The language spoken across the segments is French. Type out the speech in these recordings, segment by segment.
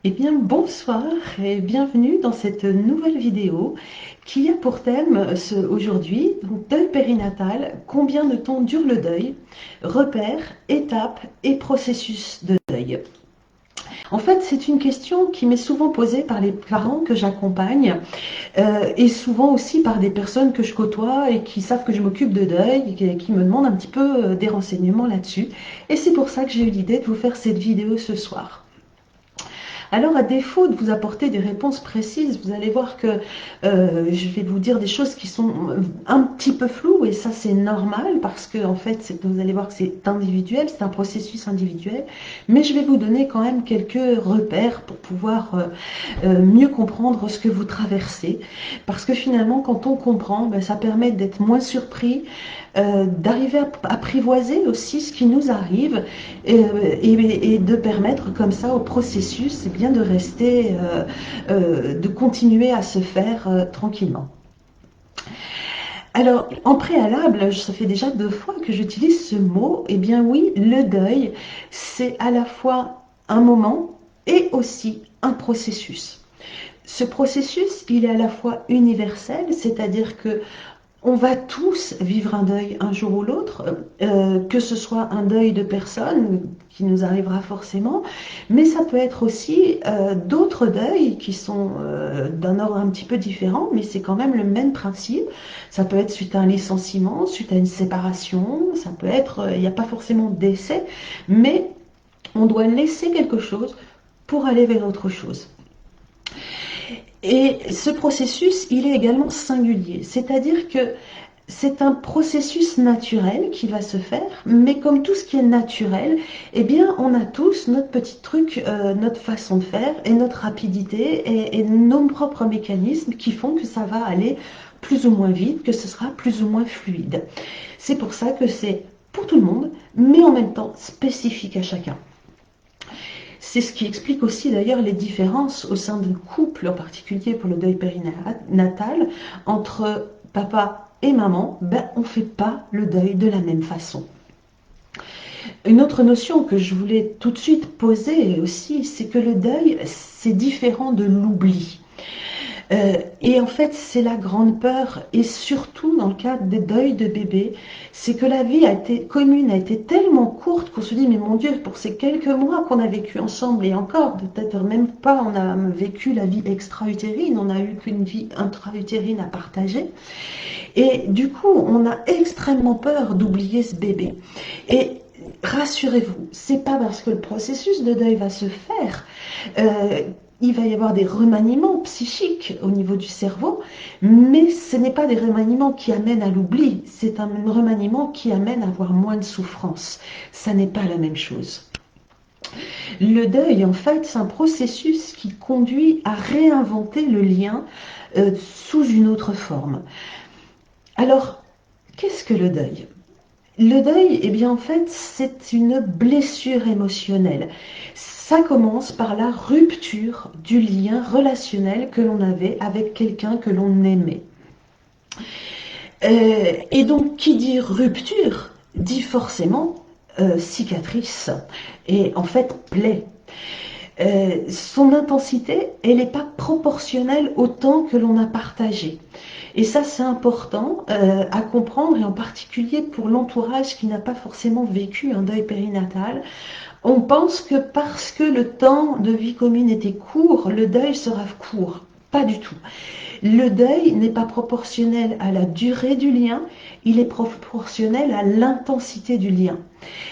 Eh bien, bonsoir et bienvenue dans cette nouvelle vidéo qui a pour thème aujourd'hui, donc deuil périnatal, combien de temps dure le deuil, repères, étapes et processus de deuil. En fait, c'est une question qui m'est souvent posée par les parents que j'accompagne et souvent aussi par des personnes que je côtoie et qui savent que je m'occupe de deuil et qui me demandent un petit peu des renseignements là-dessus. Et c'est pour ça que j'ai eu l'idée de vous faire cette vidéo ce soir. Alors, à défaut de vous apporter des réponses précises, vous allez voir que je vais vous dire des choses qui sont un petit peu floues, et ça c'est normal parce que en fait, vous allez voir que c'est individuel, c'est un processus individuel, mais je vais vous donner quand même quelques repères pour pouvoir mieux comprendre ce que vous traversez, parce que finalement, quand on comprend, ben, ça permet d'être moins surpris, d'arriver à apprivoiser aussi ce qui nous arrive et de permettre comme ça au processus eh bien, de rester, de continuer à se faire tranquillement. Alors, en préalable, ça fait déjà 2 fois que j'utilise ce mot. Eh bien oui, le deuil, c'est à la fois un moment et aussi un processus. Ce processus, il est à la fois universel, c'est-à-dire que on va tous vivre un deuil un jour ou l'autre, que ce soit un deuil de personne qui nous arrivera forcément, mais ça peut être aussi d'autres deuils qui sont d'un ordre un petit peu différent, mais c'est quand même le même principe. Ça peut être suite à un licenciement, suite à une séparation, ça peut être, il n'y a pas forcément de décès, mais on doit laisser quelque chose pour aller vers autre chose. Et ce processus, il est également singulier, c'est-à-dire que c'est un processus naturel qui va se faire, mais comme tout ce qui est naturel, eh bien, on a tous notre petit truc, notre façon de faire et notre rapidité et nos propres mécanismes qui font que ça va aller plus ou moins vite, que ce sera plus ou moins fluide. C'est pour ça que c'est pour tout le monde, mais en même temps spécifique à chacun. C'est ce qui explique aussi d'ailleurs les différences au sein d'un couple, en particulier pour le deuil périnatal, entre papa et maman. Ben, on ne fait pas le deuil de la même façon. Une autre notion que je voulais tout de suite poser aussi, c'est que le deuil, c'est différent de l'oubli. Et en fait, c'est la grande peur, et surtout dans le cadre des deuils de bébé, c'est que la vie commune a été tellement courte qu'on se dit, mais mon Dieu, pour ces quelques mois qu'on a vécu ensemble, et encore, peut-être même pas, on a vécu la vie extra-utérine, on n'a eu qu'une vie intra-utérine à partager. Et du coup, on a extrêmement peur d'oublier ce bébé. Et rassurez-vous, c'est pas parce que le processus de deuil va se faire euh, il va y avoir des remaniements psychiques au niveau du cerveau, mais ce n'est pas des remaniements qui amènent à l'oubli, c'est un remaniement qui amène à avoir moins de souffrance. Ça n'est pas la même chose. Le deuil, en fait, c'est un processus qui conduit à réinventer le lien sous une autre forme. Alors, qu'est-ce que le deuil? Le deuil, eh bien en fait, c'est une blessure émotionnelle. Ça commence par la rupture du lien relationnel que l'on avait avec quelqu'un que l'on aimait. Et donc, qui dit rupture, dit forcément cicatrice et en fait plaie. Son intensité, elle n'est pas proportionnelle au temps que l'on a partagé. Et ça, c'est important à comprendre, et en particulier pour l'entourage qui n'a pas forcément vécu un deuil périnatal. On pense que parce que le temps de vie commune était court, le deuil sera court. Pas du tout. Le deuil n'est pas proportionnel à la durée du lien, il est proportionnel à l'intensité du lien.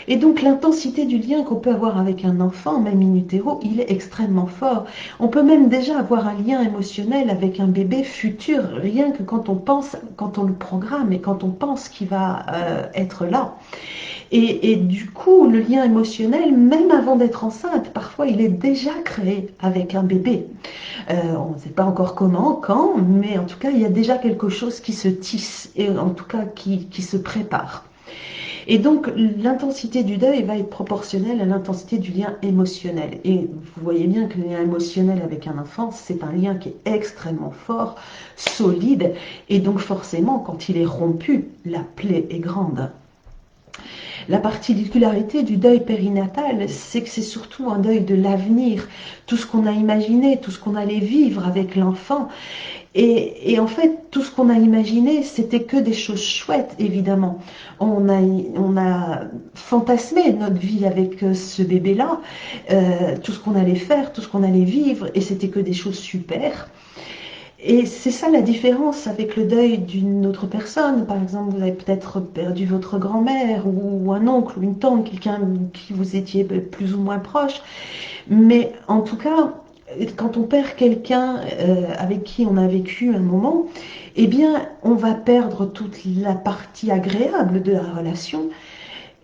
Et donc l'intensité du lien qu'on peut avoir avec un enfant, même in utero, il est extrêmement fort. On peut même déjà avoir un lien émotionnel avec un bébé futur, rien que quand on pense, quand on le programme et quand on pense qu'il va être là. Et du coup, le lien émotionnel, même avant d'être enceinte, parfois il est déjà créé avec un bébé. On ne sait pas encore comment, quand, mais en tout cas, il y a déjà quelque chose qui se tisse et en tout cas qui se prépare. Et donc, l'intensité du deuil va être proportionnelle à l'intensité du lien émotionnel. Et vous voyez bien que le lien émotionnel avec un enfant, c'est un lien qui est extrêmement fort, solide, et donc forcément, quand il est rompu, la plaie est grande. La particularité du deuil périnatal, c'est que c'est surtout un deuil de l'avenir, tout ce qu'on a imaginé, tout ce qu'on allait vivre avec l'enfant. Et en fait, tout ce qu'on a imaginé, c'était que des choses chouettes, évidemment. On a fantasmé notre vie avec ce bébé-là, tout ce qu'on allait faire, tout ce qu'on allait vivre, et c'était que des choses super. Et c'est ça la différence avec le deuil d'une autre personne. Par exemple, vous avez peut-être perdu votre grand-mère ou un oncle ou une tante, quelqu'un qui vous étiez plus ou moins proche. Mais en tout cas, quand on perd quelqu'un avec qui on a vécu un moment, eh bien, on va perdre toute la partie agréable de la relation.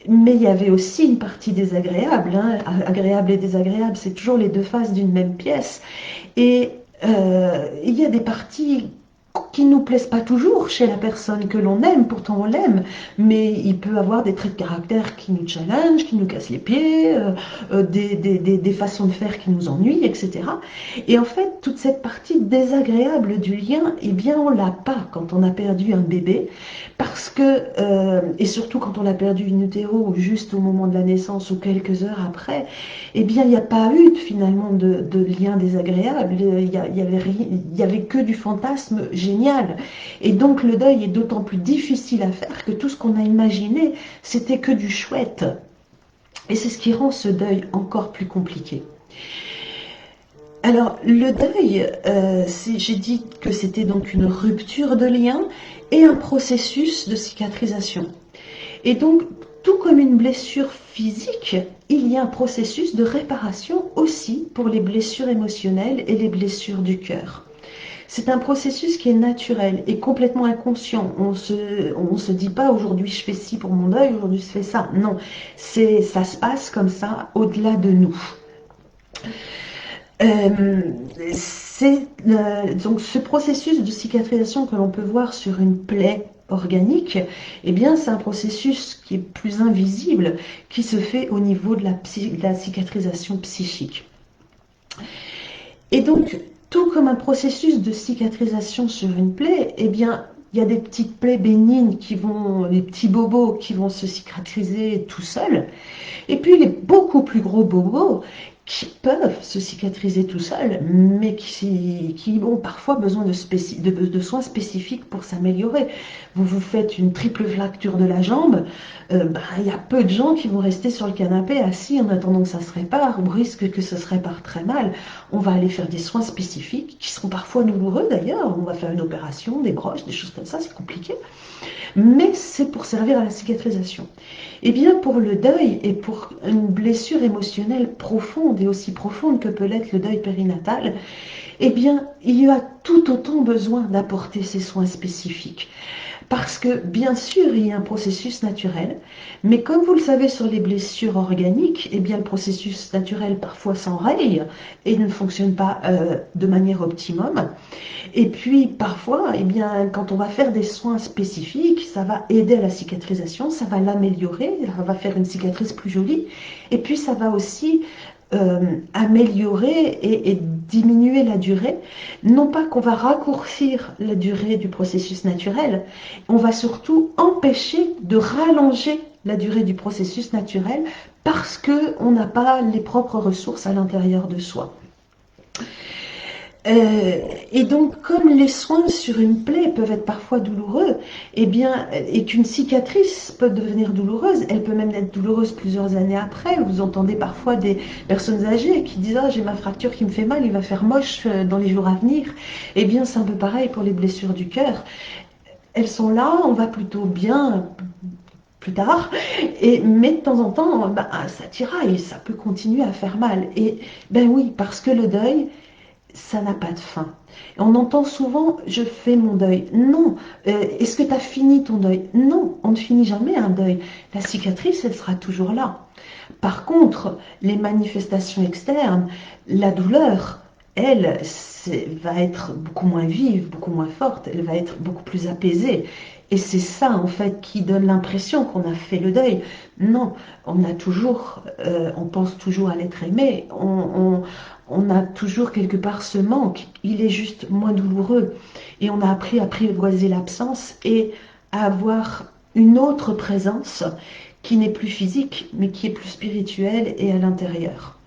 Mais il y avait aussi une partie désagréable, hein. Agréable et désagréable, c'est toujours les deux faces d'une même pièce. Et il y a des parties qui ne nous plaisent pas toujours chez la personne que l'on aime, pourtant on l'aime, mais il peut avoir des traits de caractère qui nous challenge, qui nous cassent les pieds, des façons de faire qui nous ennuient, etc. Et en fait, toute cette partie désagréable du lien, eh bien, on l'a pas quand on a perdu un bébé, parce que, et surtout quand on a perdu une utero juste au moment de la naissance ou quelques heures après, eh bien, il n'y a pas eu finalement de lien désagréable. Il y avait que du fantasme génial. Et donc, le deuil est d'autant plus difficile à faire que tout ce qu'on a imaginé, c'était que du chouette. Et c'est ce qui rend ce deuil encore plus compliqué. Alors, le deuil, j'ai dit que c'était donc une rupture de lien et un processus de cicatrisation. Et donc, tout comme une blessure physique, il y a un processus de réparation aussi pour les blessures émotionnelles et les blessures du cœur. C'est un processus qui est naturel et complètement inconscient. On se dit pas aujourd'hui je fais ci pour mon deuil, aujourd'hui je fais ça. Non, ça se passe comme ça au-delà de nous. Donc ce processus de cicatrisation que l'on peut voir sur une plaie organique, eh bien c'est un processus qui est plus invisible, qui se fait au niveau de la cicatrisation psychique. Et donc, tout comme un processus de cicatrisation sur une plaie, eh bien, il y a des petites plaies bénignes des petits bobos qui vont se cicatriser tout seuls. Et puis les beaucoup plus gros bobos qui peuvent se cicatriser tout seuls, mais qui ont parfois besoin de soins spécifiques pour s'améliorer. Vous vous faites une triple fracture de la jambe, il y a peu de gens qui vont rester sur le canapé assis en attendant que ça se répare, ou risque que ça se répare très mal. On va aller faire des soins spécifiques, qui seront parfois douloureux d'ailleurs. On va faire une opération, des broches, des choses comme ça, c'est compliqué. Mais c'est pour servir à la cicatrisation. Et bien pour le deuil et pour une blessure émotionnelle profonde et aussi profonde que peut l'être le deuil périnatal, eh bien il y a tout autant besoin d'apporter ces soins spécifiques. Parce que bien sûr, il y a un processus naturel, mais comme vous le savez sur les blessures organiques, eh bien le processus naturel parfois s'enraye et ne fonctionne pas de manière optimum. Et puis parfois, eh bien, quand on va faire des soins spécifiques, ça va aider à la cicatrisation, ça va l'améliorer, ça va faire une cicatrice plus jolie. Et puis ça va aussi améliorer et diminuer la durée. Non pas qu'on va raccourcir la durée du processus naturel, on va surtout empêcher de rallonger la durée du processus naturel parce qu'on n'a pas les propres ressources à l'intérieur de soi. Et donc, comme les soins sur une plaie peuvent être parfois douloureux, eh bien, et qu'une cicatrice peut devenir douloureuse, elle peut même être douloureuse plusieurs années après. Vous entendez parfois des personnes âgées qui disent « Ah, j'ai ma fracture qui me fait mal, il va faire moche dans les jours à venir ». Eh bien, c'est un peu pareil pour les blessures du cœur. Elles sont là, on va plutôt bien plus tard, mais de temps en temps, ça tiraille, ça peut continuer à faire mal. Et ben oui, parce que le deuil, ça n'a pas de fin. On entend souvent je fais mon deuil. Non. Est-ce que tu as fini ton deuil? Non, on ne finit jamais un deuil. La cicatrice, elle sera toujours là. Par contre, les manifestations externes, la douleur, elle, va être beaucoup moins vive, beaucoup moins forte, elle va être beaucoup plus apaisée. Et c'est ça, en fait, qui donne l'impression qu'on a fait le deuil. Non, on pense toujours à l'être aimé, on a toujours quelque part ce manque, il est juste moins douloureux. Et on a appris à apprivoiser l'absence et à avoir une autre présence qui n'est plus physique, mais qui est plus spirituel et à l'intérieur.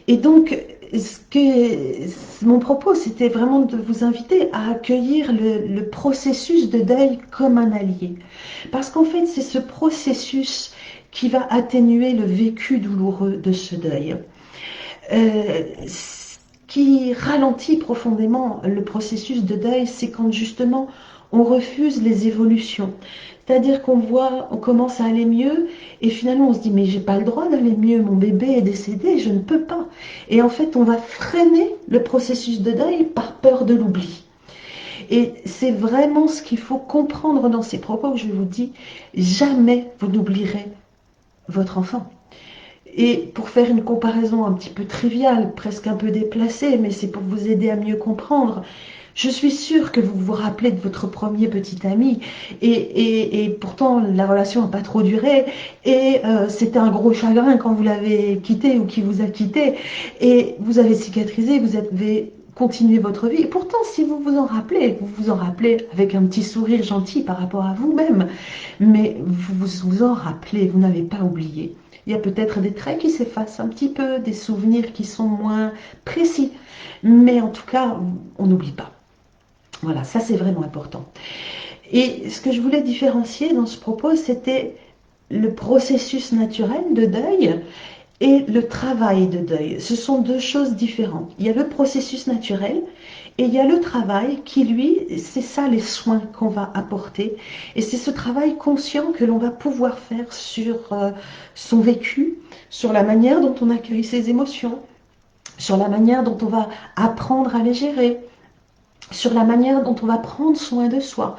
Et donc, mon propos, c'était vraiment de vous inviter à accueillir le processus de deuil comme un allié. Parce qu'en fait, c'est ce processus qui va atténuer le vécu douloureux de ce deuil. Ce qui ralentit profondément le processus de deuil, c'est quand justement on refuse les évolutions. C'est-à-dire qu'on voit, on commence à aller mieux et finalement on se dit mais j'ai pas le droit d'aller mieux, mon bébé est décédé, je ne peux pas. Et en fait on va freiner le processus de deuil par peur de l'oubli. Et c'est vraiment ce qu'il faut comprendre dans ces propos que je vous dis, jamais vous n'oublierez votre enfant. Et pour faire une comparaison un petit peu triviale, presque un peu déplacée, mais c'est pour vous aider à mieux comprendre, je suis sûre que vous vous rappelez de votre premier petit ami et pourtant la relation n'a pas trop duré et c'était un gros chagrin quand vous l'avez quitté ou qui vous a quitté et vous avez cicatrisé, vous avez continué votre vie. Et pourtant, si vous vous en rappelez avec un petit sourire gentil par rapport à vous-même, mais vous vous en rappelez, vous n'avez pas oublié. Il y a peut-être des traits qui s'effacent un petit peu, des souvenirs qui sont moins précis, mais en tout cas, on n'oublie pas. Voilà, ça c'est vraiment important. Et ce que je voulais différencier dans ce propos, c'était le processus naturel de deuil et le travail de deuil. Ce sont deux choses différentes. Il y a le processus naturel et il y a le travail qui, lui, c'est ça les soins qu'on va apporter. Et c'est ce travail conscient que l'on va pouvoir faire sur son vécu, sur la manière dont on accueille ses émotions, sur la manière dont on va apprendre à les gérer, sur la manière dont on va prendre soin de soi.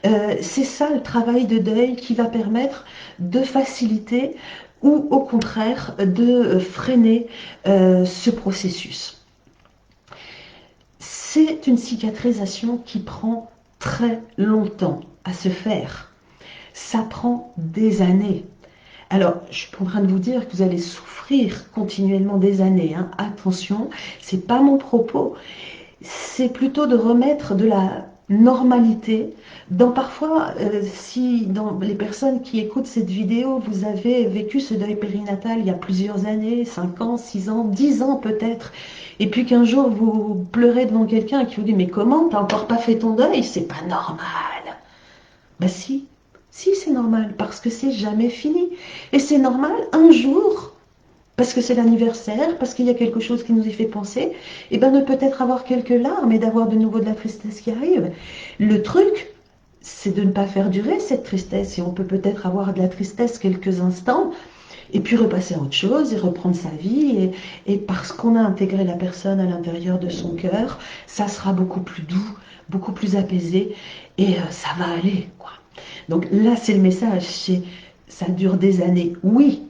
C'est ça le travail de deuil qui va permettre de faciliter ou au contraire de freiner ce processus. C'est une cicatrisation qui prend très longtemps à se faire. Ça prend des années. Alors, je suis pas en train de vous dire que vous allez souffrir continuellement des années. Hein. Attention, c'est pas mon propos. C'est plutôt de remettre de la normalité dans parfois, si dans les personnes qui écoutent cette vidéo, vous avez vécu ce deuil périnatal il y a plusieurs années, 5 ans, 6 ans, 10 ans peut-être, et puis qu'un jour vous pleurez devant quelqu'un qui vous dit mais comment, t'as encore pas fait ton deuil, c'est pas normal. Ben si c'est normal, parce que c'est jamais fini. Et c'est normal un jour parce que c'est l'anniversaire, parce qu'il y a quelque chose qui nous y fait penser, et bien de peut-être avoir quelques larmes et d'avoir de nouveau de la tristesse qui arrive. Le truc, c'est de ne pas faire durer cette tristesse, et on peut peut-être avoir de la tristesse quelques instants, et puis repasser à autre chose, et reprendre sa vie, et parce qu'on a intégré la personne à l'intérieur de son cœur, ça sera beaucoup plus doux, beaucoup plus apaisé, et ça va aller, quoi. Donc là, c'est le message, ça dure des années, oui,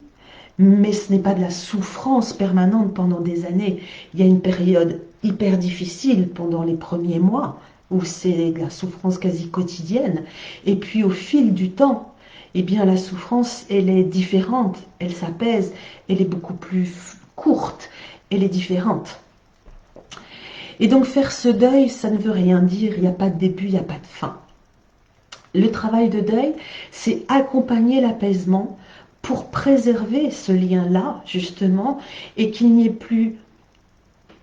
mais ce n'est pas de la souffrance permanente pendant des années. Il y a une période hyper difficile pendant les premiers mois, où c'est de la souffrance quasi quotidienne. Et puis au fil du temps, eh bien la souffrance, elle est différente, elle s'apaise, elle est beaucoup plus courte, elle est différente. Et donc faire ce deuil, ça ne veut rien dire, il n'y a pas de début, il n'y a pas de fin. Le travail de deuil, c'est accompagner l'apaisement pour préserver ce lien-là, justement, et qu'il n'y ait plus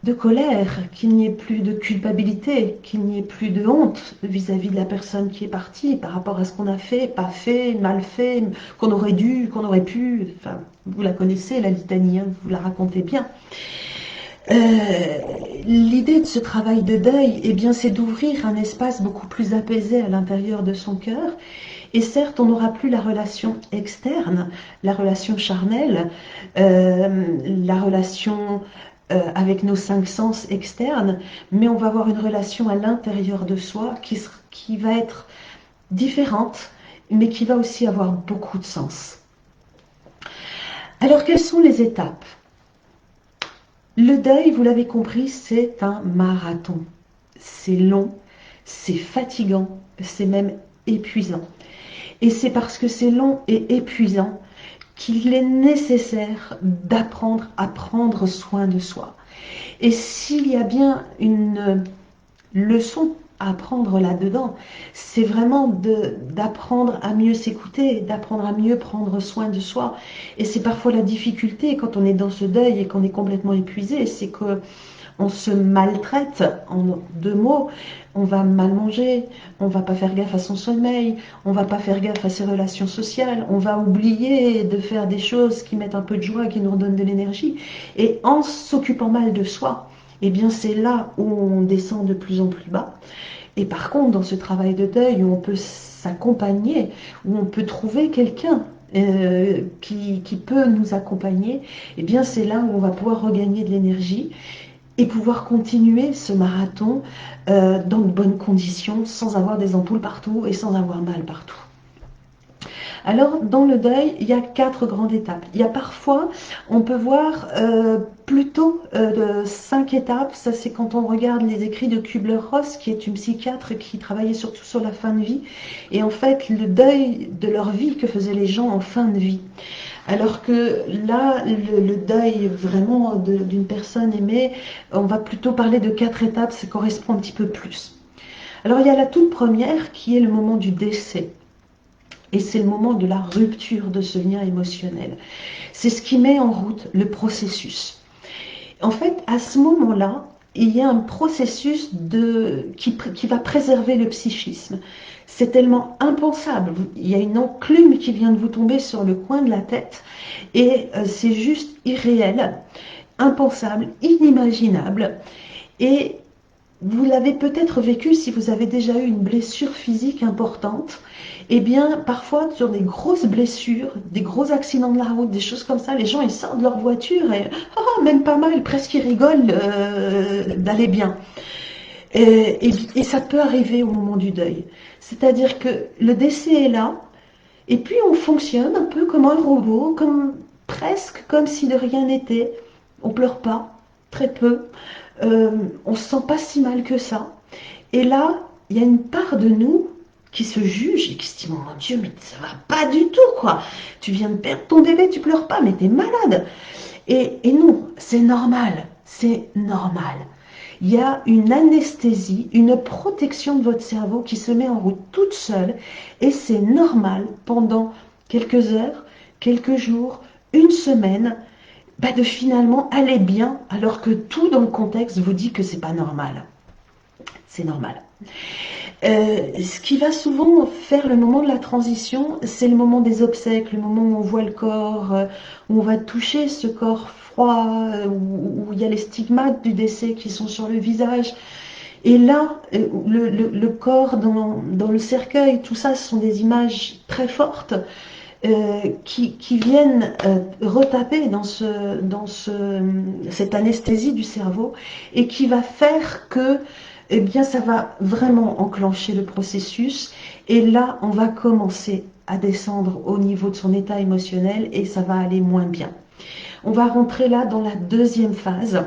de colère, qu'il n'y ait plus de culpabilité, qu'il n'y ait plus de honte vis-à-vis de la personne qui est partie par rapport à ce qu'on a fait, pas fait, mal fait, qu'on aurait dû, qu'on aurait pu. Enfin, vous la connaissez, la litanie, hein, vous la racontez bien. L'idée de ce travail de deuil, eh bien, c'est d'ouvrir un espace beaucoup plus apaisé à l'intérieur de son cœur. Et certes, on n'aura plus la relation externe, la relation charnelle, la relation avec nos 5 sens externes, mais on va avoir une relation à l'intérieur de soi qui va être différente, mais qui va aussi avoir beaucoup de sens. Alors, quelles sont les étapes? Le deuil, vous l'avez compris, c'est un marathon. C'est long, c'est fatigant, c'est même épuisant. Et c'est parce que c'est long et épuisant qu'il est nécessaire d'apprendre à prendre soin de soi. Et s'il y a bien une leçon à apprendre là-dedans. C'est vraiment d'apprendre à mieux s'écouter, d'apprendre à mieux prendre soin de soi. Et c'est parfois la difficulté quand on est dans ce deuil et qu'on est complètement épuisé, c'est que on se maltraite, en deux mots, on va mal manger, on va pas faire gaffe à son sommeil, on va pas faire gaffe à ses relations sociales, on va oublier de faire des choses qui mettent un peu de joie, qui nous redonnent de l'énergie. Et en s'occupant mal de soi, eh bien c'est là où on descend de plus en plus bas. Et par contre, dans ce travail de deuil où on peut s'accompagner, où on peut trouver quelqu'un qui peut nous accompagner, eh bien c'est là où on va pouvoir regagner de l'énergie et pouvoir continuer ce marathon dans de bonnes conditions, sans avoir des ampoules partout et sans avoir mal partout. Alors, dans le deuil, il y a 4 grandes étapes. Il y a parfois, on peut voir plutôt 5 étapes. Ça, c'est quand on regarde les écrits de Kübler-Ross, qui est une psychiatre qui travaillait surtout sur la fin de vie, et en fait, le deuil de leur vie que faisaient les gens en fin de vie. Alors que là, le deuil vraiment d'une personne aimée, on va plutôt parler de 4 étapes, ça correspond un petit peu plus. Alors il y a la toute première qui est le moment du décès. Et c'est le moment de la rupture de ce lien émotionnel. C'est ce qui met en route le processus. En fait, à ce moment-là, il y a un processus qui va préserver le psychisme. C'est tellement impensable. Il y a une enclume qui vient de vous tomber sur le coin de la tête et c'est juste irréel, impensable, inimaginable. Et vous l'avez peut-être vécu si vous avez déjà eu une blessure physique importante. Eh bien, parfois, sur des grosses blessures, des gros accidents de la route, des choses comme ça, les gens, ils sortent de leur voiture et, même pas mal, presque ils rigolent d'aller bien. Et ça peut arriver au moment du deuil. C'est-à-dire que le décès est là, et puis on fonctionne un peu comme un robot, presque comme si de rien n'était. On pleure pas, très peu. On se sent pas si mal que ça. Et là, il y a une part de nous qui se juge et qui se dit, mon Dieu, mais ça va pas du tout, quoi. Tu viens de perdre ton bébé, tu pleures pas, mais t'es malade. Et non, c'est normal, c'est normal. Il y a une anesthésie, une protection de votre cerveau qui se met en route toute seule et c'est normal pendant quelques heures, quelques jours, une semaine, de finalement aller bien alors que tout dans le contexte vous dit que c'est pas normal. C'est normal. Ce qui va souvent faire le moment de la transition, c'est le moment des obsèques, le moment où on voit le corps, où on va toucher ce corps froid, où il y a les stigmates du décès qui sont sur le visage. Et là, le corps dans le cercueil, tout ça, ce sont des images très fortes qui viennent retaper cette anesthésie du cerveau et qui va faire que eh bien, ça va vraiment enclencher le processus. Et là, on va commencer à descendre au niveau de son état émotionnel et ça va aller moins bien. On va rentrer là dans la deuxième phase,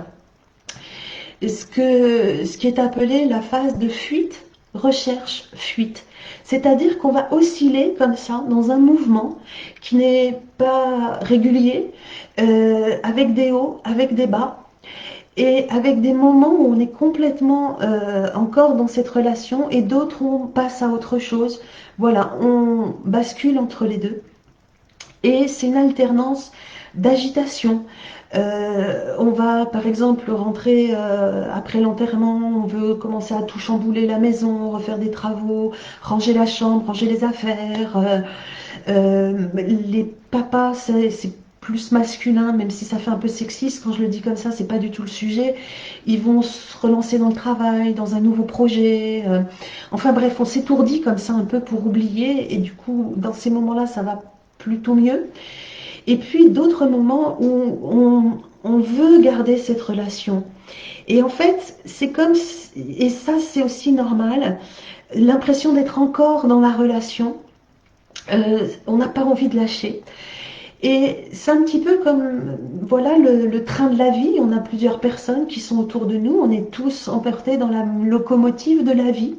ce qui est appelé la phase de fuite, recherche, fuite. C'est-à-dire qu'on va osciller comme ça dans un mouvement qui n'est pas régulier, avec des hauts, avec des bas, et avec des moments où on est complètement encore dans cette relation et d'autres où on passe à autre chose. Voilà, on bascule entre les deux. Et c'est une alternance d'agitation. On va par exemple rentrer après l'enterrement, on veut commencer à tout chambouler la maison, refaire des travaux, ranger la chambre, ranger les affaires. Les papas, c'est plus masculin, même si ça fait un peu sexiste quand je le dis comme ça, c'est pas du tout le sujet. Ils vont se relancer dans le travail, dans un nouveau projet. Enfin bref, on s'étourdit comme ça un peu pour oublier, et du coup, dans ces moments-là, ça va plutôt mieux. Et puis d'autres moments où on veut garder cette relation. Et en fait, c'est comme, et ça c'est aussi normal, l'impression d'être encore dans la relation. On n'a pas envie de lâcher. Et c'est un petit peu comme, voilà, le train de la vie. On a plusieurs personnes qui sont autour de nous. On est tous emportés dans la locomotive de la vie.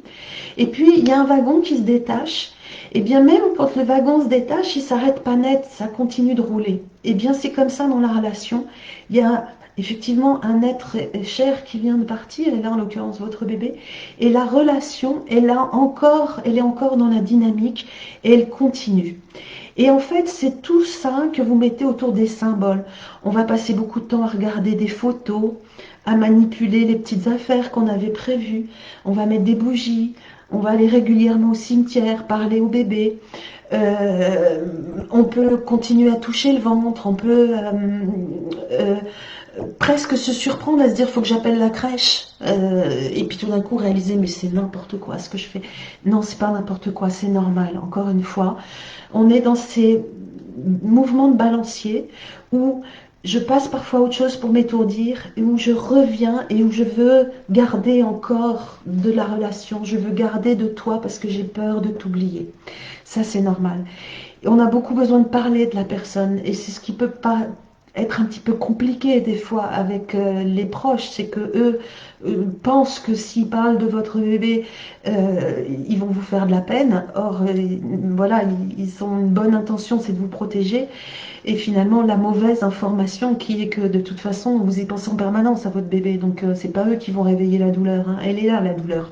Et puis, il y a un wagon qui se détache. Et bien, même quand le wagon se détache, il ne s'arrête pas net. Ça continue de rouler. Et bien, c'est comme ça dans la relation. Il y a effectivement un être cher qui vient de partir, et là en l'occurrence votre bébé, et la relation, elle est encore dans la dynamique et elle continue. Et en fait, c'est tout ça que vous mettez autour des symboles. On va passer beaucoup de temps à regarder des photos, à manipuler les petites affaires qu'on avait prévues. On va mettre des bougies, on va aller régulièrement au cimetière, parler au bébé. Euh, on peut continuer à toucher le ventre, on peut euh, presque se surprendre à se dire faut que j'appelle la crèche et puis tout d'un coup réaliser mais c'est n'importe quoi ce que je fais. Non, c'est pas n'importe quoi, c'est normal. Encore une fois, on est dans ces mouvements de balancier où je passe parfois à autre chose pour m'étourdir, et où je reviens et où je veux garder encore de la relation, je veux garder de toi parce que j'ai peur de t'oublier. Ça, c'est normal. Et on a beaucoup besoin de parler de la personne et c'est ce qui peut pas être un petit peu compliqué des fois avec les proches, c'est que eux pensent que s'ils parlent de votre bébé, ils vont vous faire de la peine. Or, voilà, ils ont une bonne intention, c'est de vous protéger. Et finalement, la mauvaise information qui est que de toute façon, vous y pensez en permanence à votre bébé. Donc, c'est pas eux qui vont réveiller la douleur, hein. Elle est là, la douleur.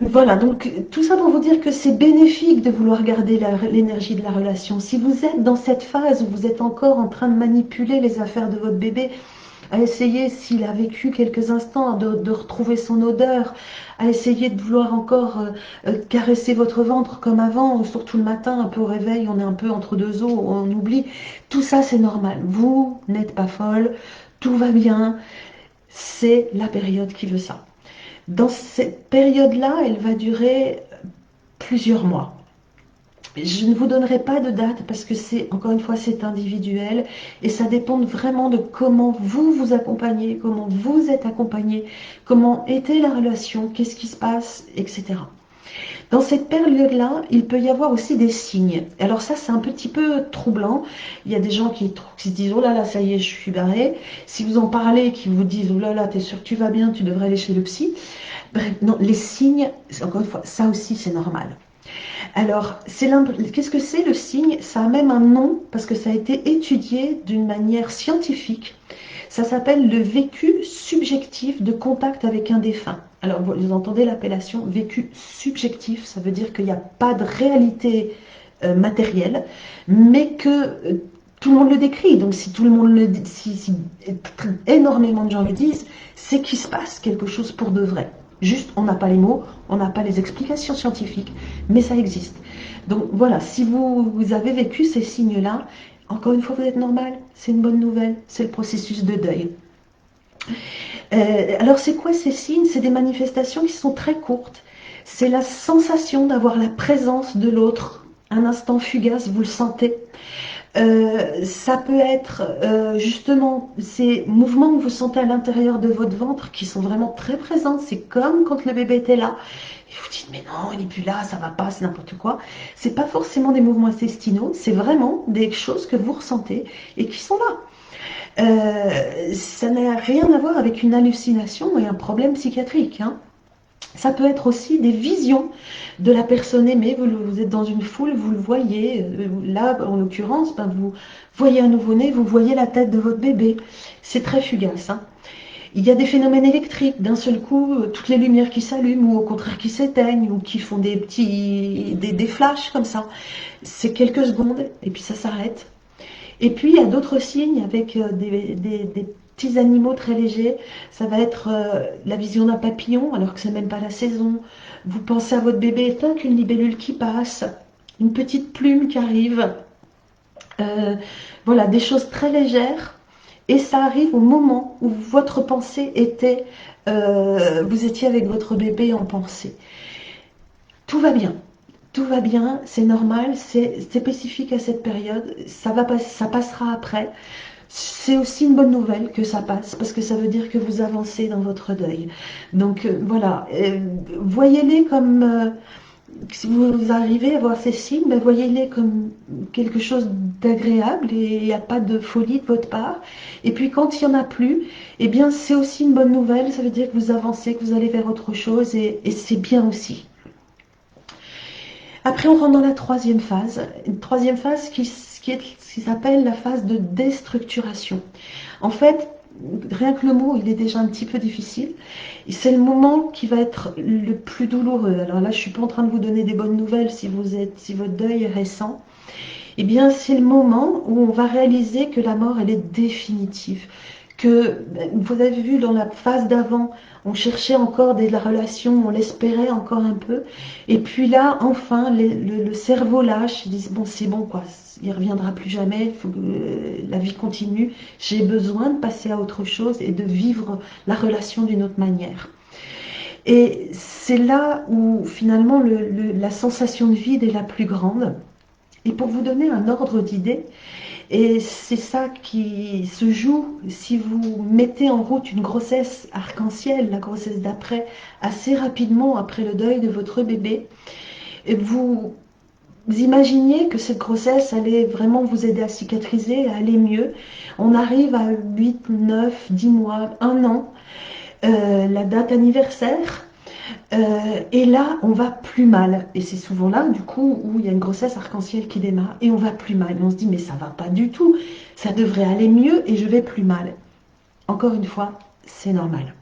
Voilà, donc tout ça pour vous dire que c'est bénéfique de vouloir garder l'énergie de la relation. Si vous êtes dans cette phase où vous êtes encore en train de manipuler les affaires de votre bébé, à essayer, s'il a vécu quelques instants, de retrouver son odeur, à essayer de vouloir encore caresser votre ventre comme avant, surtout le matin, un peu au réveil, on est un peu entre deux eaux, on oublie. Tout ça, c'est normal. Vous n'êtes pas folle, tout va bien, c'est la période qui veut ça. Dans cette période-là, elle va durer plusieurs mois. Je ne vous donnerai pas de date parce que c'est, encore une fois, c'est individuel et ça dépend vraiment de comment vous vous accompagnez, comment vous êtes accompagné, comment était la relation, qu'est-ce qui se passe, etc. Dans cette période-là, il peut y avoir aussi des signes. Alors ça, c'est un petit peu troublant. Il y a des gens qui se disent, oh là là, ça y est, je suis barré. Si vous en parlez, qui vous disent, oh là là, t'es sûr que tu vas bien, tu devrais aller chez le psy. Bref, non, les signes, encore une fois, ça aussi, c'est normal. Alors, qu'est-ce que c'est le signe? Ça a même un nom parce que ça a été étudié d'une manière scientifique. Ça s'appelle le vécu subjectif de contact avec un défunt. Alors, vous entendez l'appellation vécu subjectif, ça veut dire qu'il n'y a pas de réalité matérielle, mais que tout le monde le décrit. Donc, si tout le monde le dit, si énormément de gens le disent, c'est qu'il se passe quelque chose pour de vrai. Juste, on n'a pas les mots, on n'a pas les explications scientifiques, mais ça existe. Donc voilà, si vous avez vécu ces signes-là, encore une fois, vous êtes normal, c'est une bonne nouvelle, c'est le processus de deuil. Alors c'est quoi ces signes? C'est des manifestations qui sont très courtes. C'est la sensation d'avoir la présence de l'autre. Un instant fugace, vous le sentez. Ça peut être justement ces mouvements que vous sentez à l'intérieur de votre ventre qui sont vraiment très présents. C'est comme quand le bébé était là. Et vous dites, mais non, il n'est plus là, ça va pas, c'est n'importe quoi. C'est pas forcément des mouvements intestinaux, c'est vraiment des choses que vous ressentez et qui sont là. Ça n'a rien à voir avec une hallucination et un problème psychiatrique, hein. Ça peut être aussi des visions de la personne aimée. Vous êtes dans une foule, vous le voyez. Là, en l'occurrence, ben, vous voyez un nouveau-né, vous voyez la tête de votre bébé. C'est très fugace, hein. Il y a des phénomènes électriques. D'un seul coup, toutes les lumières qui s'allument ou au contraire qui s'éteignent ou qui font des flashs comme ça. C'est quelques secondes et puis ça s'arrête. Et puis, il y a d'autres signes avec des petits animaux très légers. Ça va être la vision d'un papillon, alors que c'est même pas la saison. Vous pensez à votre bébé, tant qu'une libellule qui passe, une petite plume qui arrive. Voilà, des choses très légères. Et ça arrive au moment où votre pensée était, vous étiez avec votre bébé en pensée. Tout va bien. Tout va bien, c'est normal, c'est spécifique à cette période, ça passera après. C'est aussi une bonne nouvelle que ça passe, parce que ça veut dire que vous avancez dans votre deuil. Donc voilà, voyez-les comme, si vous arrivez à voir ces signes, ben, voyez-les comme quelque chose d'agréable et il n'y a pas de folie de votre part. Et puis quand il n'y en a plus, eh bien c'est aussi une bonne nouvelle, ça veut dire que vous avancez, que vous allez vers autre chose et c'est bien aussi. Après, on rentre dans la troisième phase. Une troisième phase qui s'appelle la phase de déstructuration. En fait, rien que le mot, il est déjà un petit peu difficile. Et c'est le moment qui va être le plus douloureux. Alors là, je suis pas en train de vous donner des bonnes nouvelles si votre deuil est récent. Eh bien, c'est le moment où on va réaliser que la mort, elle est définitive. Que vous avez vu dans la phase d'avant, on cherchait encore la relation, on l'espérait encore un peu. Et puis là, enfin, le cerveau lâche, ils disent bon, c'est bon quoi, il reviendra plus jamais, il faut que la vie continue. J'ai besoin de passer à autre chose et de vivre la relation d'une autre manière. Et c'est là où finalement la sensation de vide est la plus grande. Et pour vous donner un ordre d'idée, et c'est ça qui se joue si vous mettez en route une grossesse arc-en-ciel, la grossesse d'après, assez rapidement après le deuil de votre bébé, et vous imaginiez que cette grossesse allait vraiment vous aider à cicatriser, à aller mieux. On arrive à 8, 9, 10 mois, un an, la date anniversaire. Et là, on va plus mal. Et c'est souvent là, du coup, où il y a une grossesse arc-en-ciel qui démarre. Et on va plus mal. Et on se dit, mais ça va pas du tout. Ça devrait aller mieux et je vais plus mal. Encore une fois, c'est normal.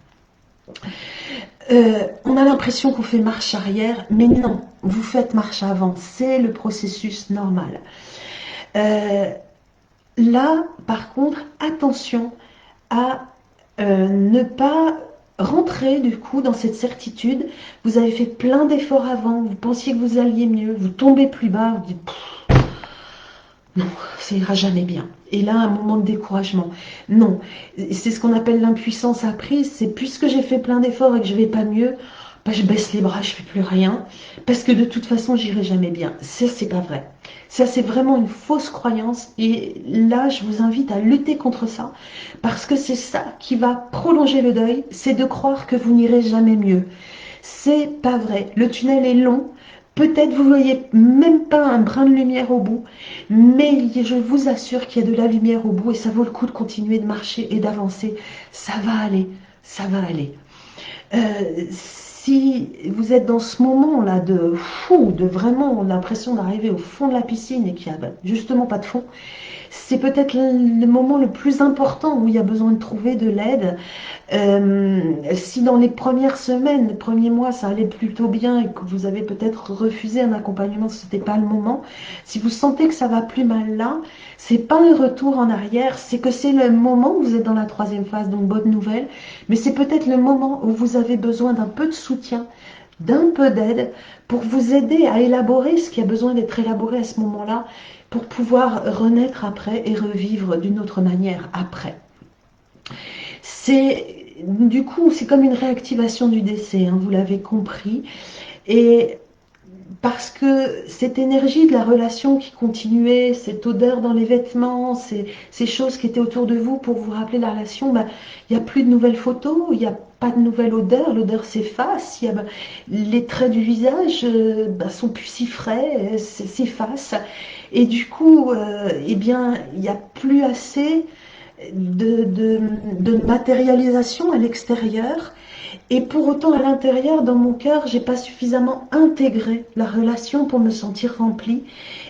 On a l'impression qu'on fait marche arrière, mais non, vous faites marche avant. C'est le processus normal. Euh, Là, par contre, attention à ne pas rentrer du coup dans cette certitude. Vous avez fait plein d'efforts avant, vous pensiez que vous alliez mieux, vous tombez plus bas, vous dites non, ça ira jamais bien. Et là, un moment de découragement. Non, c'est ce qu'on appelle l'impuissance apprise. C'est puisque j'ai fait plein d'efforts et que je vais pas mieux, bah, je baisse les bras, je fais plus rien, parce que de toute façon, j'irai jamais bien. Ça, c'est pas vrai. Ça, c'est vraiment une fausse croyance. Et là, je vous invite à lutter contre ça, parce que c'est ça qui va prolonger le deuil, c'est de croire que vous n'irez jamais mieux. C'est pas vrai. Le tunnel est long. Peut-être vous voyez même pas un brin de lumière au bout, mais je vous assure qu'il y a de la lumière au bout et ça vaut le coup de continuer de marcher et d'avancer. Ça va aller, ça va aller. Si vous êtes dans ce moment-là de fou, de vraiment l'impression d'arriver au fond de la piscine et qu'il n'y a justement pas de fond, c'est peut-être le moment le plus important où il y a besoin de trouver de l'aide. Si dans les premières semaines, les premiers mois, ça allait plutôt bien et que vous avez peut-être refusé un accompagnement, ce n'était pas le moment. Si vous sentez que ça va plus mal là, c'est pas un retour en arrière, c'est que c'est le moment où vous êtes dans la troisième phase, donc bonne nouvelle, mais c'est peut-être le moment où vous avez besoin d'un peu de soutien, d'un peu d'aide pour vous aider à élaborer ce qui a besoin d'être élaboré à ce moment-là pour pouvoir renaître après et revivre d'une autre manière après. Du coup, c'est comme une réactivation du décès, hein, vous l'avez compris. Et parce que cette énergie de la relation qui continuait, cette odeur dans les vêtements, ces choses qui étaient autour de vous pour vous rappeler la relation, bah, il n'y a plus de nouvelles photos, il n'y a pas de nouvelle odeur, l'odeur s'efface, les traits du visage bah, sont plus si frais, s'effacent. Et du coup, eh bien, il n'y a plus assez de matérialisation à l'extérieur. Et pour autant, à l'intérieur, dans mon cœur, j'ai pas suffisamment intégré la relation pour me sentir remplie.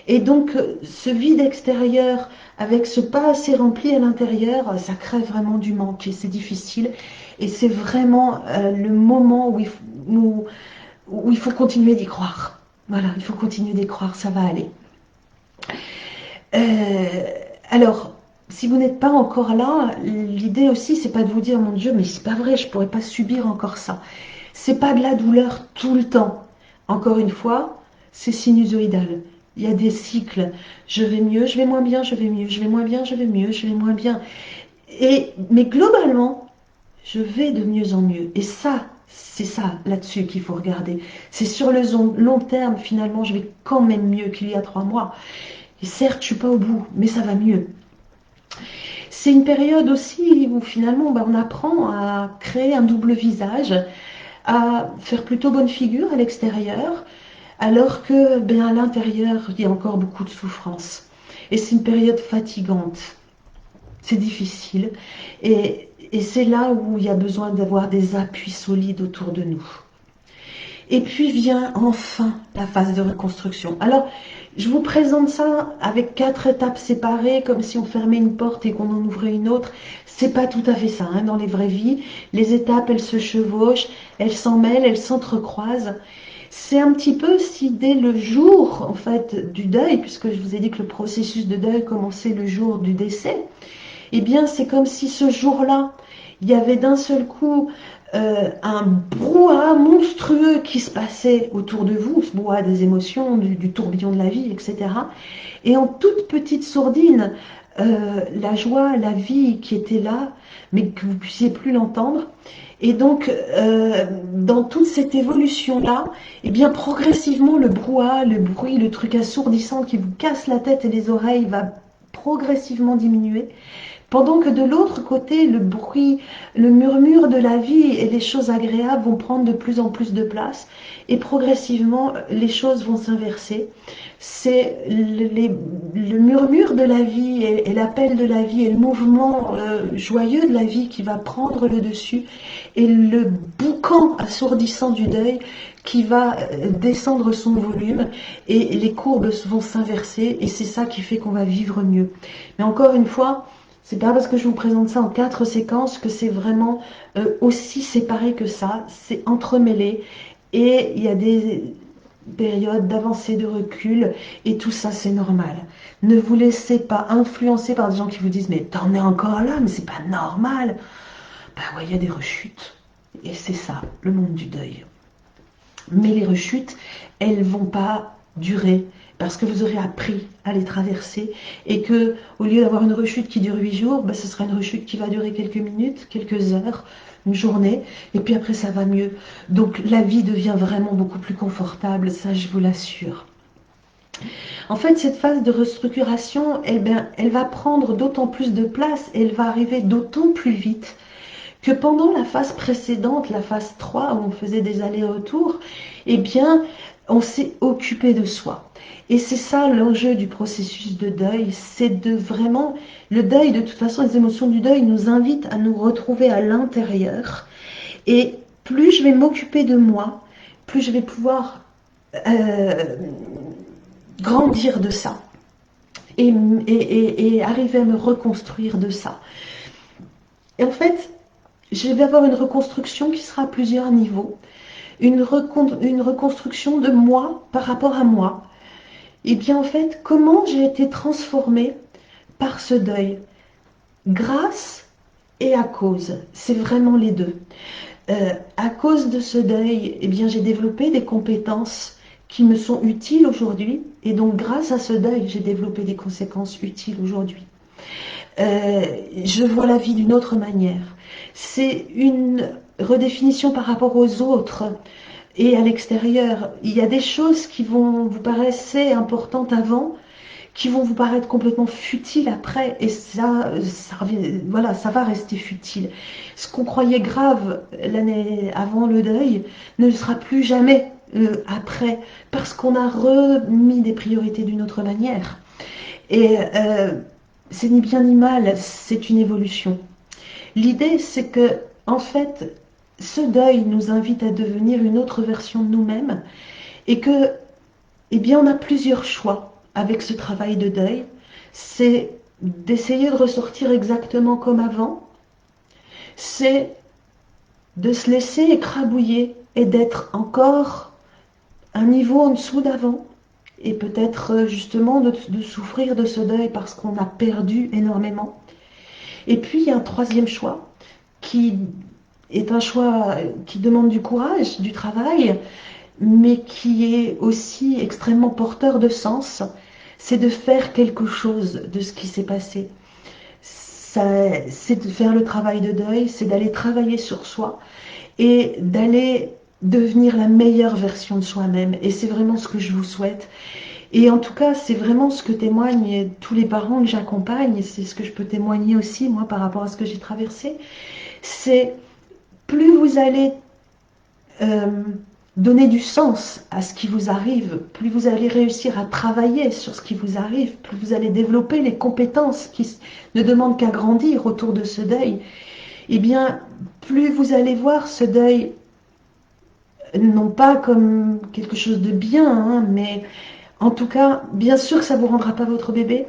Et donc, ce vide extérieur avec ce pas assez rempli à l'intérieur, ça crée vraiment du manque et c'est difficile. Et c'est vraiment le moment où il faut continuer d'y croire. Voilà, il faut continuer d'y croire, ça va aller. Euh, alors, si vous n'êtes pas encore là, l'idée aussi, c'est pas de vous dire, mon Dieu, mais c'est pas vrai, je pourrais pas subir encore ça. C'est pas de la douleur tout le temps. Encore une fois, c'est sinusoïdal. Il y a des cycles. Je vais mieux, je vais moins bien, je vais mieux, je vais moins bien, je vais mieux, je vais moins bien. Mais globalement, je vais de mieux en mieux. Et ça, c'est ça là-dessus qu'il faut regarder. C'est sur le long terme, finalement, je vais quand même mieux qu'il y a 3 mois. Et certes, je suis pas au bout, mais ça va mieux. C'est une période aussi où finalement on apprend à créer un double visage, à faire plutôt bonne figure à l'extérieur, alors que à l'intérieur, il y a encore beaucoup de souffrance. Et c'est une période fatigante, c'est difficile, et c'est là où il y a besoin d'avoir des appuis solides autour de nous. Et puis vient enfin la phase de reconstruction. Alors, je vous présente ça avec 4 étapes séparées, comme si on fermait une porte et qu'on en ouvrait une autre. C'est pas tout à fait ça, hein, dans les vraies vies. Les étapes, elles se chevauchent, elles s'en mêlent, elles s'entrecroisent. C'est un petit peu si dès le jour, en fait, du deuil, puisque je vous ai dit que le processus de deuil commençait le jour du décès, eh bien, c'est comme si ce jour-là, il y avait d'un seul coup un brouhaha monstrueux qui se passait autour de vous, ce brouhaha des émotions, du tourbillon de la vie, etc. Et en toute petite sourdine, la joie, la vie qui était là, mais que vous ne puissiez plus l'entendre. Et donc, dans toute cette évolution-là, eh bien, progressivement, le brouhaha, le bruit, le truc assourdissant qui vous casse la tête et les oreilles va progressivement diminuer. Pendant que de l'autre côté, le bruit, le murmure de la vie et les choses agréables vont prendre de plus en plus de place et progressivement, les choses vont s'inverser. C'est le murmure de la vie et l'appel de la vie et le mouvement joyeux de la vie qui va prendre le dessus et le boucan assourdissant du deuil qui va descendre son volume et les courbes vont s'inverser et c'est ça qui fait qu'on va vivre mieux. Mais encore une fois, c'est pas parce que je vous présente ça en 4 séquences que c'est vraiment aussi séparé que ça. C'est entremêlé et il y a des périodes d'avancée, de recul et tout ça c'est normal. Ne vous laissez pas influencer par des gens qui vous disent mais t'en es encore là, mais c'est pas normal. Ben ouais, il y a des rechutes et c'est ça, le monde du deuil. Mais les rechutes, elles vont pas durer parce que vous aurez appris à les traverser et que au lieu d'avoir une rechute qui dure 8 jours, ben, ce sera une rechute qui va durer quelques minutes, quelques heures, une journée et puis après ça va mieux. Donc la vie devient vraiment beaucoup plus confortable, ça je vous l'assure. En fait, cette phase de restructuration, eh ben, elle va prendre d'autant plus de place, elle va arriver d'autant plus vite que pendant la phase précédente, la phase 3, où on faisait des allers-retours, eh bien, on s'est occupé de soi. Et c'est ça l'enjeu du processus de deuil, c'est de vraiment, le deuil, de toute façon, les émotions du deuil nous invitent à nous retrouver à l'intérieur. Et plus je vais m'occuper de moi, plus je vais pouvoir euh, grandir de ça et arriver à me reconstruire de ça. Et en fait, je vais avoir une reconstruction qui sera à plusieurs niveaux. Une reconstruction de moi par rapport à moi. Et bien en fait, comment j'ai été transformée par ce deuil? Grâce et à cause. C'est vraiment les deux. À cause de ce deuil, eh bien j'ai développé des compétences qui me sont utiles aujourd'hui. Et donc grâce à ce deuil, j'ai développé des conséquences utiles aujourd'hui. Je vois la vie d'une autre manière. C'est une redéfinition par rapport aux autres et à l'extérieur. Il y a des choses qui vont vous paraître importantes avant, qui vont vous paraître complètement futiles après, et voilà, ça va rester futile. Ce qu'on croyait grave l'année avant le deuil ne le sera plus jamais après, parce qu'on a remis des priorités d'une autre manière. Et c'est ni bien ni mal, c'est une évolution. L'idée, c'est que, en fait, ce deuil nous invite à devenir une autre version de nous-mêmes et que, eh bien, on a plusieurs choix avec ce travail de deuil. C'est d'essayer de ressortir exactement comme avant, c'est de se laisser écrabouiller et d'être encore un niveau en dessous d'avant, et peut-être justement de souffrir de ce deuil parce qu'on a perdu énormément. Et puis il y a un troisième choix qui est un choix qui demande du courage, du travail, mais qui est aussi extrêmement porteur de sens. C'est de faire quelque chose de ce qui s'est passé. C'est de faire le travail de deuil, c'est d'aller travailler sur soi et d'aller devenir la meilleure version de soi-même. Et c'est vraiment ce que je vous souhaite. Et en tout cas, c'est vraiment ce que témoignent tous les parents que j'accompagne, et c'est ce que je peux témoigner aussi, moi, par rapport à ce que j'ai traversé. C'est plus vous allez euh, donner du sens à ce qui vous arrive, plus vous allez réussir à travailler sur ce qui vous arrive, plus vous allez développer les compétences qui ne demandent qu'à grandir autour de ce deuil, et bien, plus vous allez voir ce deuil non pas comme quelque chose de bien, hein, mais en tout cas, bien sûr que ça ne vous rendra pas votre bébé,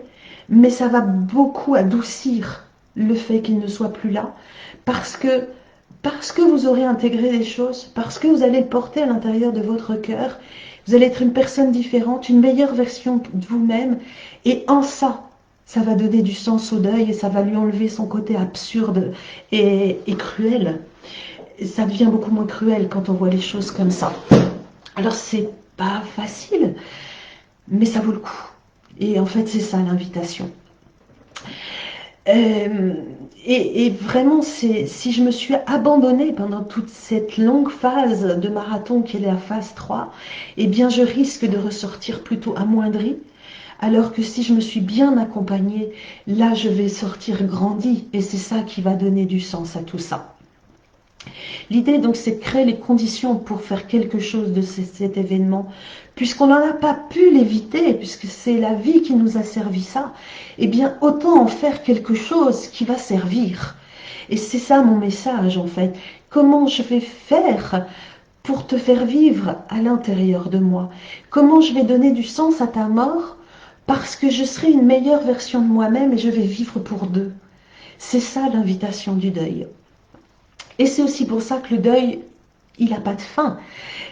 mais ça va beaucoup adoucir le fait qu'il ne soit plus là, parce que, parce que vous aurez intégré des choses, parce que vous allez le porter à l'intérieur de votre cœur, vous allez être une personne différente, une meilleure version de vous-même, et en ça, ça va donner du sens au deuil et ça va lui enlever son côté absurde et cruel. Ça devient beaucoup moins cruel quand on voit les choses comme ça. Alors c'est pas facile, mais ça vaut le coup. Et en fait, c'est ça l'invitation. Euh, et vraiment, si je me suis abandonnée pendant toute cette longue phase de marathon qui est la phase 3, eh bien, je risque de ressortir plutôt amoindrie. Alors que si je me suis bien accompagnée, là, je vais sortir grandie. Et c'est ça qui va donner du sens à tout ça. L'idée, donc, c'est de créer les conditions pour faire quelque chose de cet événement. Puisqu'on n'en a pas pu l'éviter, puisque c'est la vie qui nous a servi ça, eh bien, autant en faire quelque chose qui va servir. Et c'est ça mon message, en fait. Comment je vais faire pour te faire vivre à l'intérieur de moi? Comment je vais donner du sens à ta mort? Parce que je serai une meilleure version de moi-même et je vais vivre pour deux. C'est ça l'invitation du deuil. Et c'est aussi pour ça que le deuil, il n'a pas de fin.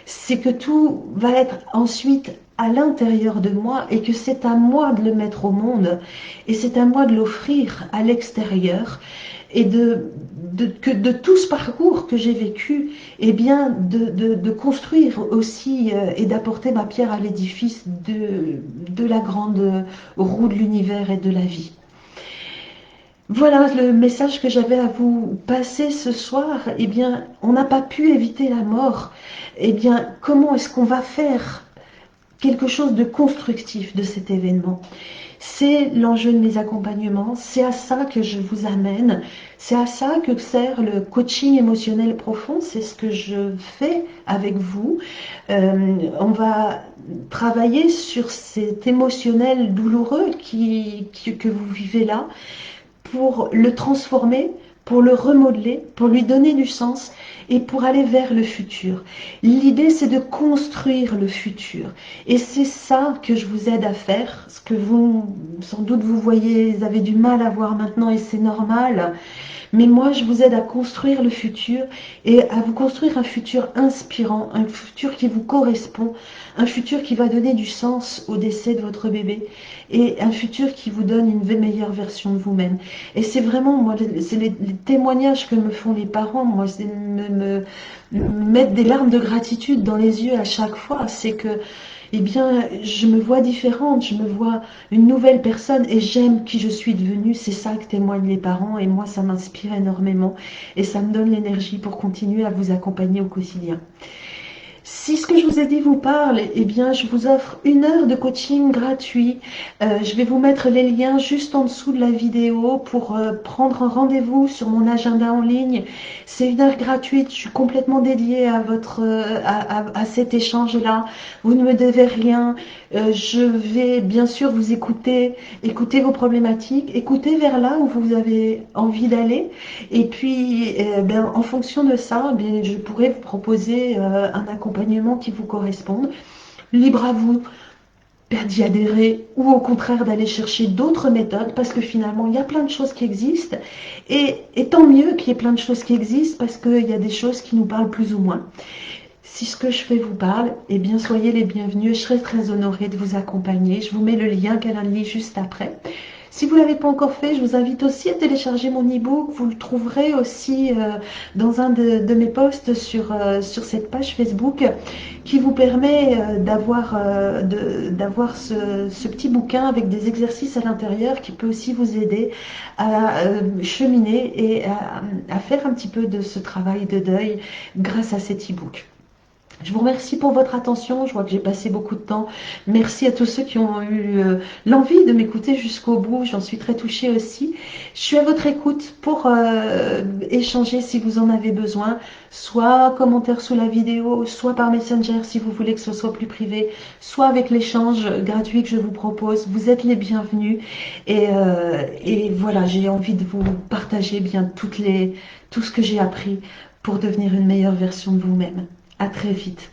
C'est que tout va être ensuite à l'intérieur de moi et que c'est à moi de le mettre au monde et c'est à moi de l'offrir à l'extérieur et de tout ce parcours que j'ai vécu, eh bien de construire aussi et d'apporter ma pierre à l'édifice de la grande roue de l'univers et de la vie. Voilà le message que j'avais à vous passer ce soir. Eh bien, on n'a pas pu éviter la mort. Eh bien, comment est-ce qu'on va faire quelque chose de constructif de cet événement? C'est l'enjeu de mes accompagnements. C'est à ça que je vous amène. C'est à ça que sert le coaching émotionnel profond. C'est ce que je fais avec vous. On va travailler sur cet émotionnel douloureux que vous vivez là, pour le transformer, pour le remodeler, pour lui donner du sens et pour aller vers le futur. L'idée, c'est de construire le futur. Et c'est ça que je vous aide à faire, ce que vous, sans doute, vous voyez, vous avez du mal à voir maintenant et c'est normal. Mais moi, je vous aide à construire le futur et à vous construire un futur inspirant, un futur qui vous correspond, un futur qui va donner du sens au décès de votre bébé et un futur qui vous donne une meilleure version de vous-même. Et c'est vraiment, moi, c'est les témoignages que me font les parents, moi, c'est me mettre des larmes de gratitude dans les yeux à chaque fois. C'est que eh bien, je me vois différente, je me vois une nouvelle personne et j'aime qui je suis devenue. C'est ça que témoignent les parents et moi, ça m'inspire énormément et ça me donne l'énergie pour continuer à vous accompagner au quotidien. Si ce que je vous ai dit vous parle, eh bien, je vous offre 1 heure de coaching gratuit. Je vais vous mettre les liens juste en dessous de la vidéo pour prendre un rendez-vous sur mon agenda en ligne. C'est 1 heure gratuite. Je suis complètement dédiée à à cet échange-là. Vous ne me devez rien. Je vais bien sûr vous écouter vos problématiques, écouter vers là où vous avez envie d'aller. Et puis, ben, en fonction de ça, ben, je pourrais vous proposer un accompagnement qui vous corresponde. Libre à vous d'y adhérer ou au contraire d'aller chercher d'autres méthodes parce que finalement, il y a plein de choses qui existent. Et tant mieux qu'il y ait plein de choses qui existent parce qu'il y a des choses qui nous parlent plus ou moins. Si ce que je fais vous parle, eh bien soyez les bienvenus. Je serai très honorée de vous accompagner. Je vous mets le lien Calendly juste après. Si vous ne l'avez pas encore fait, je vous invite aussi à télécharger mon e-book. Vous le trouverez aussi dans un de mes posts sur cette page Facebook qui vous permet d'avoir ce petit bouquin avec des exercices à l'intérieur qui peut aussi vous aider à cheminer et à faire un petit peu de ce travail de deuil grâce à cet e-book. Je vous remercie pour votre attention. Je vois que j'ai passé beaucoup de temps. Merci à tous ceux qui ont eu l'envie de m'écouter jusqu'au bout. J'en suis très touchée aussi. Je suis à votre écoute pour échanger si vous en avez besoin, soit commentaire sous la vidéo, soit par Messenger si vous voulez que ce soit plus privé, soit avec l'échange gratuit que je vous propose. Vous êtes les bienvenus. Et voilà, j'ai envie de vous partager bien tout ce que j'ai appris pour devenir une meilleure version de vous-même. À très vite.